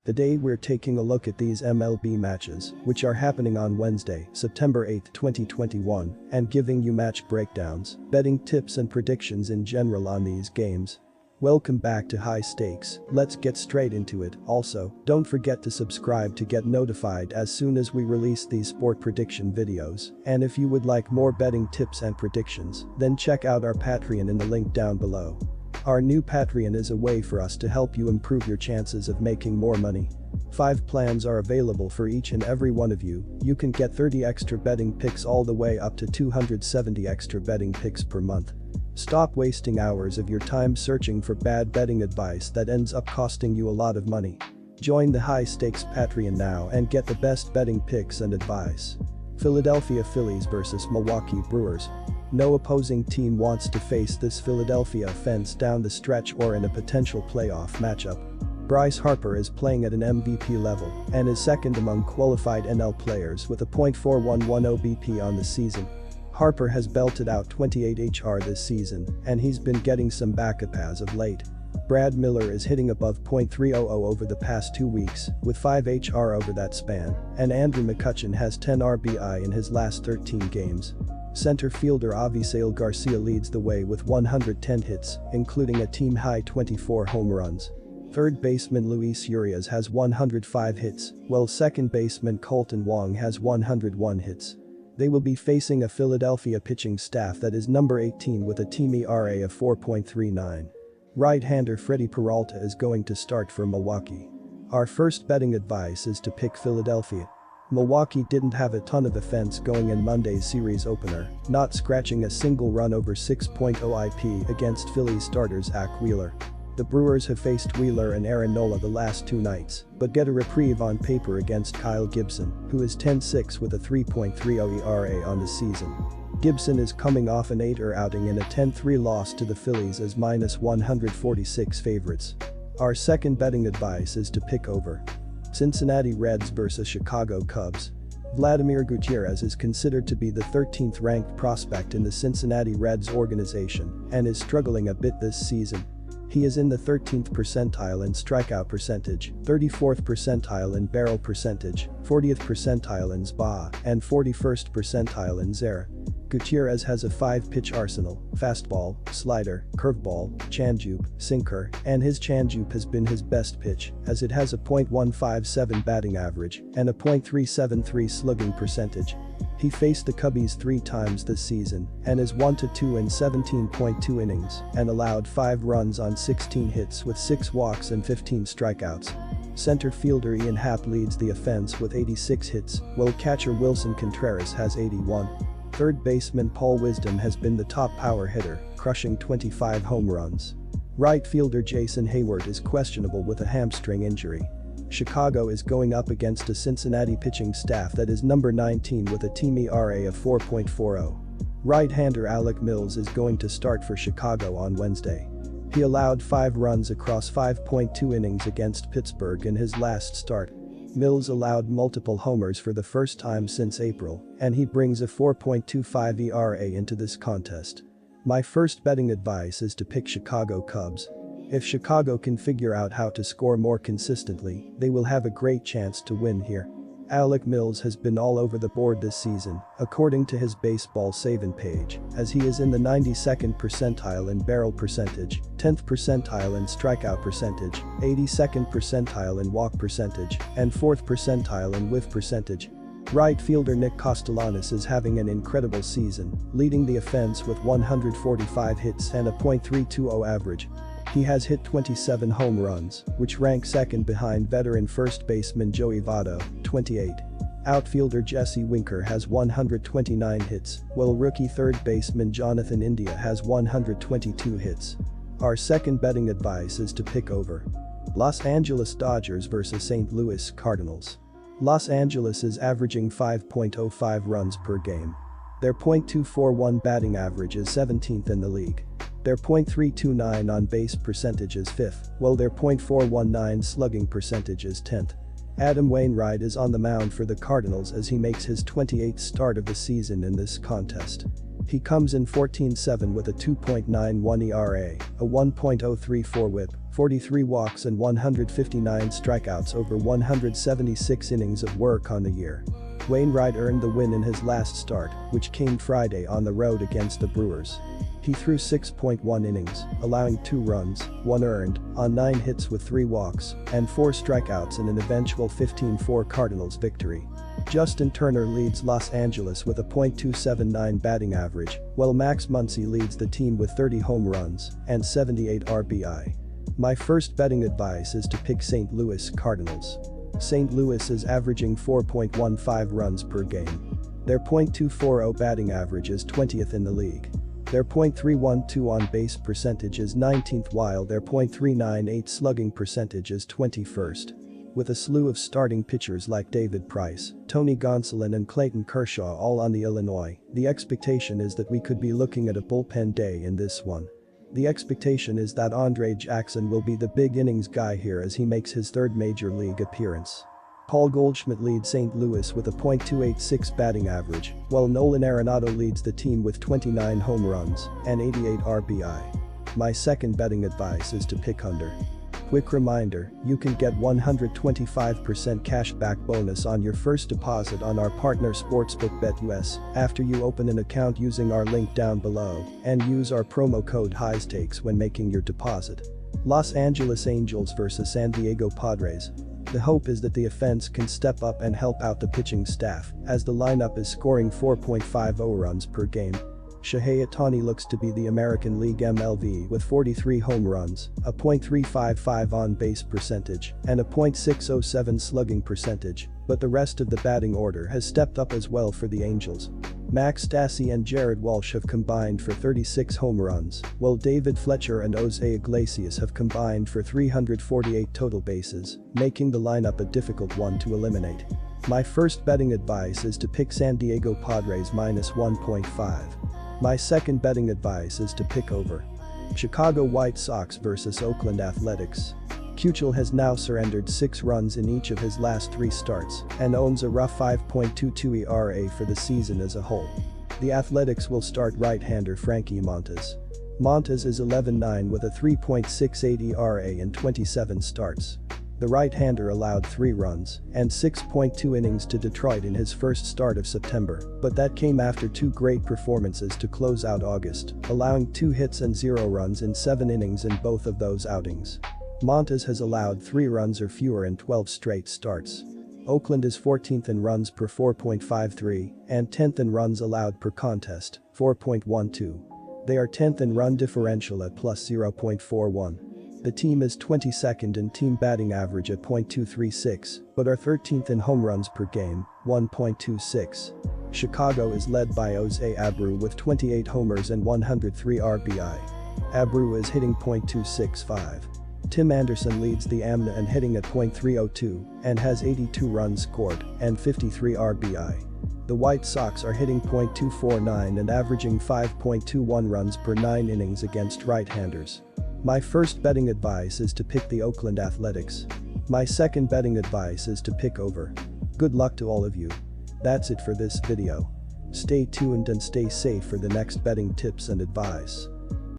Today we're taking a look at these MLB matches, which are happening on Wednesday, September 8, 2021, and giving you match breakdowns, betting tips and predictions in general on these games. Welcome back to High Stakes, let's get straight into it. Also, don't forget to subscribe to get notified as soon as we release these sport prediction videos, and if you would like more betting tips and predictions, then check out our Patreon in the link down below. Our new Patreon is a way for us to help you improve your chances of making more money. 5 plans are available for each and every one of you. You can get 30 extra betting picks all the way up to 270 extra betting picks per month. Stop wasting hours of your time searching for bad betting advice that ends up costing you a lot of money. Join the High Stakes Patreon now and get the best betting picks and advice. Philadelphia Phillies vs Milwaukee Brewers. No opposing team wants to face this Philadelphia offense down the stretch or in a potential playoff matchup. Bryce Harper is playing at an MVP level and is second among qualified NL players with a .411 OBP on the season. Harper has belted out 28 HR this season, and he's been getting some backup as of late. Brad Miller is hitting above .300 over the past 2 weeks, with 5 HR over that span, and Andrew McCutchen has 10 RBI in his last 13 games. Center fielder Avisail Garcia leads the way with 110 hits, including a team-high 24 home runs. Third baseman Luis Urias has 105 hits, while second baseman Colton Wong has 101 hits. They will be facing a Philadelphia pitching staff that is number 18 with a team ERA of 4.39. Right-hander Freddie Peralta is going to start for Milwaukee. Our first betting advice is to pick Philadelphia. Milwaukee didn't have a ton of offense going in Monday's series opener, not scratching a single run over 6.0 IP against Phillies starter Zach Wheeler. The Brewers have faced Wheeler and Aaron Nola the last 2 nights, but get a reprieve on paper against Kyle Gibson, who is 10-6 with a 3.30 ERA on the season. Gibson is coming off an 8er outing in a 10-3 loss to the Phillies as -146 favorites. Our second betting advice is to pick over. Cincinnati Reds vs Chicago Cubs. Vladimir Gutierrez is considered to be the 13th ranked prospect in the Cincinnati Reds organization and is struggling a bit this season. He is in the 13th percentile in strikeout percentage, 34th percentile in barrel percentage, 40th percentile in SBA, and 41st percentile in ZERA. Gutierrez has a 5-pitch arsenal: fastball, slider, curveball, changeup, sinker, and his changeup has been his best pitch as it has a .157 batting average and a .373 slugging percentage. He faced the Cubbies 3 times this season and is 1-2 in 17.2 innings and allowed 5 runs on 16 hits with 6 walks and 15 strikeouts. Center fielder Ian Happ leads the offense with 86 hits, while catcher Wilson Contreras has 81. Third baseman Paul Wisdom has been the top power hitter, crushing 25 home runs. Right fielder Jason Hayward is questionable with a hamstring injury. Chicago is going up against a Cincinnati pitching staff that is number 19 with a team ERA of 4.40. Right-hander Alec Mills is going to start for Chicago on Wednesday. He allowed 5 runs across 5.2 innings against Pittsburgh in his last start. Mills allowed multiple homers for the first time since April, and he brings a 4.25 ERA into this contest. My first betting advice is to pick Chicago Cubs. If Chicago can figure out how to score more consistently, they will have a great chance to win here. Alec Mills has been all over the board this season, according to his baseball saving page, as he is in the 92nd percentile in barrel percentage, 10th percentile in strikeout percentage, 82nd percentile in walk percentage, and 4th percentile in whiff percentage. Right fielder Nick Castellanos is having an incredible season, leading the offense with 145 hits and a .320 average. He has hit 27 home runs, which rank second behind veteran first baseman Joey Votto, 28. Outfielder Jesse Winker has 129 hits, while rookie third baseman Jonathan India has 122 hits. Our second betting advice is to pick over. Los Angeles Dodgers vs St. Louis Cardinals. Los Angeles is averaging 5.05 runs per game. Their .241 batting average is 17th in the league. Their .329 on-base percentage is 5th, while their .419 slugging percentage is 10th. Adam Wainwright is on the mound for the Cardinals as he makes his 28th start of the season in this contest. He comes in 14-7 with a 2.91 ERA, a 1.034 WHIP, 43 walks and 159 strikeouts over 176 innings of work on the year. Wainwright earned the win in his last start, which came Friday on the road against the Brewers. He threw 6.1 innings, allowing 2 runs, 1 earned, on 9 hits with 3 walks, and 4 strikeouts in an eventual 15-4 Cardinals victory. Justin Turner leads Los Angeles with a .279 batting average, while Max Muncy leads the team with 30 home runs and 78 RBI. My first betting advice is to pick St. Louis Cardinals. St. Louis is averaging 4.15 runs per game. Their .240 batting average is 20th in the league. Their .312 on-base percentage is 19th while their .398 slugging percentage is 21st. With a slew of starting pitchers like David Price, Tony Gonsolin and Clayton Kershaw all on the Illinois, the expectation is that we could be looking at a bullpen day in this one. The expectation is that Andre Jackson will be the big innings guy here as he makes his 3rd major league appearance. Paul Goldschmidt leads St. Louis with a .286 batting average, while Nolan Arenado leads the team with 29 home runs and 88 RBI. My second betting advice is to pick under. Quick reminder, you can get 125% cash back bonus on your first deposit on our partner sportsbook BetUS after you open an account using our link down below and use our promo code HIGHSTAKES when making your deposit. Los Angeles Angels vs San Diego Padres. The hope is that the offense can step up and help out the pitching staff as the lineup is scoring 4.50 runs per game. Shohei Ohtani looks to be the American League MLB with 43 home runs, a .355 on-base percentage, and a .607 slugging percentage, but the rest of the batting order has stepped up as well for the Angels. Max Stassi and Jared Walsh have combined for 36 home runs, while David Fletcher and Jose Iglesias have combined for 348 total bases, making the lineup a difficult one to eliminate. My first betting advice is to pick San Diego Padres -1.5. My second betting advice is to pick over. Chicago White Sox vs Oakland Athletics. Keuchel has now surrendered 6 runs in each of his last 3 starts and owns a rough 5.22 ERA for the season as a whole. The Athletics will start right-hander Frankie Montas. Montas is 11-9 with a 3.68 ERA in 27 starts. The right-hander allowed 3 runs and 6.2 innings to Detroit in his first start of September, but that came after 2 great performances to close out August, allowing 2 hits and 0 runs in 7 innings in both of those outings. Montas has allowed 3 runs or fewer in 12 straight starts. Oakland is 14th in runs per 4.53 and 10th in runs allowed per contest, 4.12. They are 10th in run differential at +0.41. The team is 22nd in team batting average at .236, but are 13th in home runs per game, 1.26. Chicago is led by Jose Abreu with 28 homers and 103 RBI. Abreu is hitting .265. Tim Anderson leads the AMNA and hitting at .302 and has 82 runs scored and 53 RBI. The White Sox are hitting .249 and averaging 5.21 runs per 9 innings against right-handers. My first betting advice is to pick the Oakland Athletics. My second betting advice is to pick over. Good luck to all of you. That's it for this video. Stay tuned and stay safe for the next betting tips and advice.